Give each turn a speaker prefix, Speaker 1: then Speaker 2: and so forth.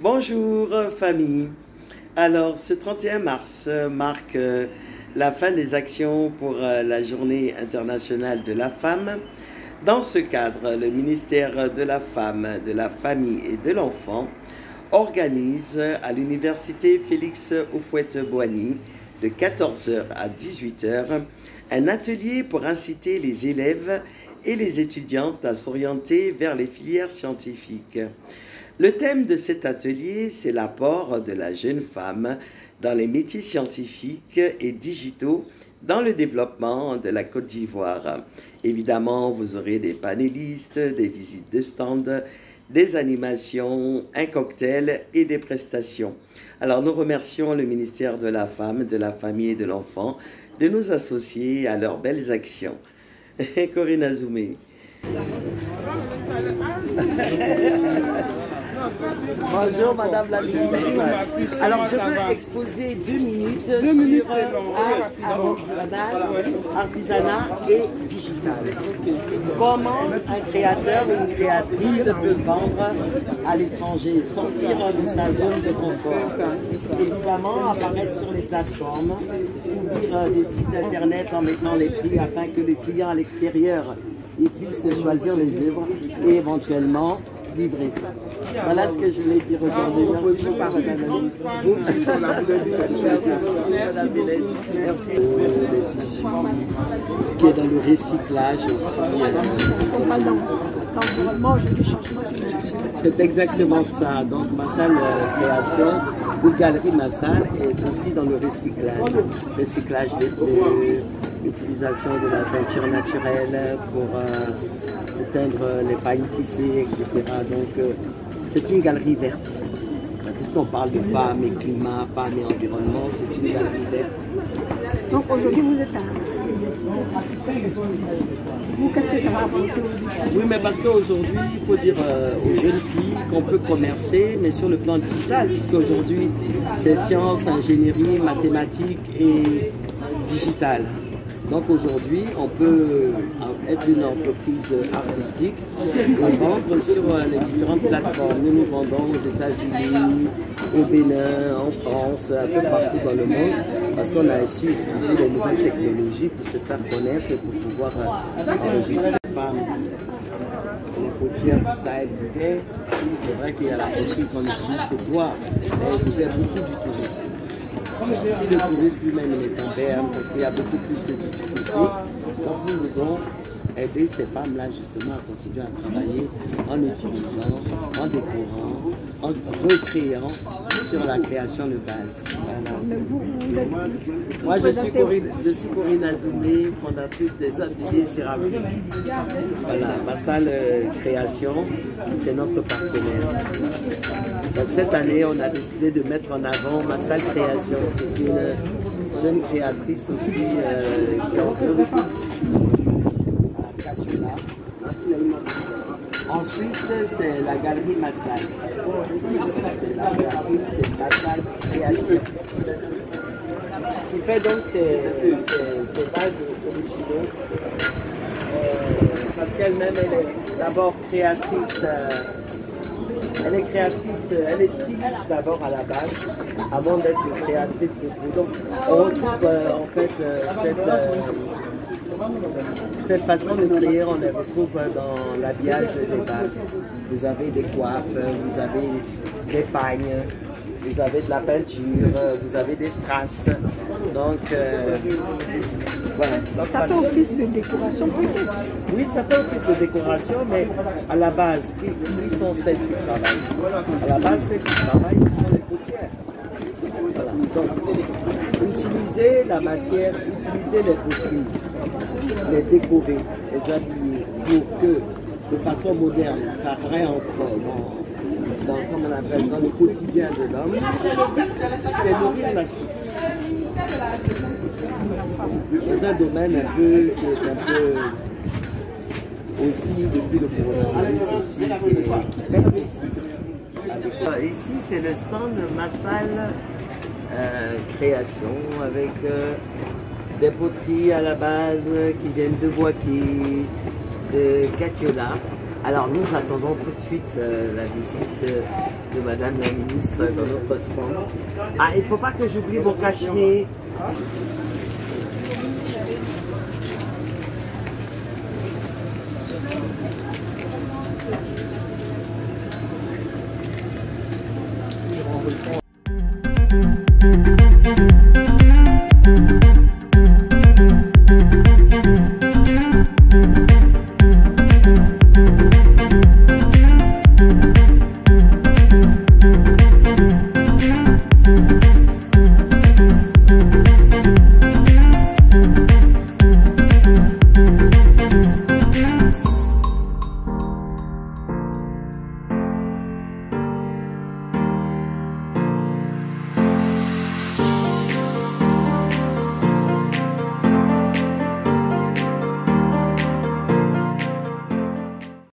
Speaker 1: Bonjour famille. Alors ce 31 mars marque la fin des actions pour la Journée internationale de la femme. Dans ce cadre, le ministère de la Femme, de la Famille et de l'Enfant organise à l'université Félix Houphouët-Boigny de 14 h à 18 h un atelier pour inciter les élèves et les étudiantes à s'orienter vers les filières scientifiques. Le thème de cet atelier, c'est l'apport de la jeune femme dans les métiers scientifiques et digitaux dans le développement de la Côte d'Ivoire. Évidemment, vous aurez des panélistes, des visites de stands, des animations, un cocktail et des prestations. Alors, nous remercions le ministère de la Femme, de la Famille et de l'Enfant de nous associer à leurs belles actions. Corinne Azoumé. Bonjour Madame la ministre. Alors je veux exposer 2 minutes sur artisanat et digital. Comment un créateur ou une créatrice peut vendre à l'étranger, sortir de sa zone de confort. Évidemment, apparaître sur les plateformes, ouvrir des sites internet en mettant les prix afin que le client à l'extérieur puisse choisir les œuvres et éventuellement livrer. Voilà ce que je voulais dire aujourd'hui. Merci beaucoup, Madame la ministre. Merci. Le tissu qui est dans le recyclage aussi. C'est exactement ça. Donc ma salle création ou galerie ma salle est aussi dans le recyclage. Recyclage des bleus, l'utilisation de la peinture naturelle pour teindre les pailles tissées, etc. Donc c'est une galerie verte. Puisqu'on parle de femmes et climat, femmes et environnement, c'est une galerie verte.
Speaker 2: Donc aujourd'hui vous êtes à... Vous, qu'est-ce que ça va apporter?
Speaker 1: Oui, mais parce qu'aujourd'hui, il faut dire aux jeunes filles qu'on peut commercer, mais sur le plan digital, puisqu'aujourd'hui, c'est sciences, ingénierie, mathématiques et digital. Donc aujourd'hui, on peut être une entreprise artistique et vendre sur les différentes plateformes. Nous nous vendons aux États-Unis, au Bénin, en France, un peu partout dans le monde, parce qu'on a su utiliser les nouvelles technologies pour se faire connaître et pour pouvoir enregistrer les femmes. Les potières du Sahel vivaient. C'est vrai qu'il y a la poterie qu'on utilise pour boire, mais il vivait beaucoup du tourisme. Si le tourisme lui-même est en berne, parce qu'il y a beaucoup plus de difficultés, donc nous devons aider ces femmes-là justement à continuer à travailler en utilisant, en décorant, en recréant sur la création de base. Voilà. Moi je suis Corinne Azoumé, fondatrice des ateliers céramiques. Voilà, ma salle création, c'est notre partenaire. Donc cette année, on a décidé de mettre en avant ma salle création. C'est une jeune créatrice aussi qui est en train de... Ensuite, c'est la galerie Massal. C'est la créatrice, c'est Massal Création. Qui fait donc ses bases originaux. Parce qu'elle-même, elle est d'abord créatrice. Elle est créatrice, elle est styliste d'abord à la base, avant d'être créatrice de tout. Donc on retrouve en fait cette façon de créer, on les retrouve dans l'habillage des bases. Vous avez des coiffes, vous avez des pagnes, vous avez de la peinture, vous avez des strass. Donc voilà. Donc,
Speaker 2: ça fait office de décoration peut-être?
Speaker 1: Oui, ça fait office de décoration, mais à la base, qui sont celles qui travaillent? À la base, celles qui travaillent, ce sont les potières. Voilà. Donc, utiliser la matière, utiliser les poteries, les décorer, les habiller, pour que, de façon moderne, ça réentre comme on appelle, dans le quotidien de l'homme, c'est nourrir la science. C'est un domaine un peu qui est un peu aussi depuis le coronavirus aussi qui perd ici. Ici c'est le stand Massal Création avec des poteries à la base qui viennent de Boaké, de Catiola. Alors nous attendons tout de suite la visite de Madame la Ministre dans notre stand. Ah, il ne faut pas que j'oublie mon cachemire.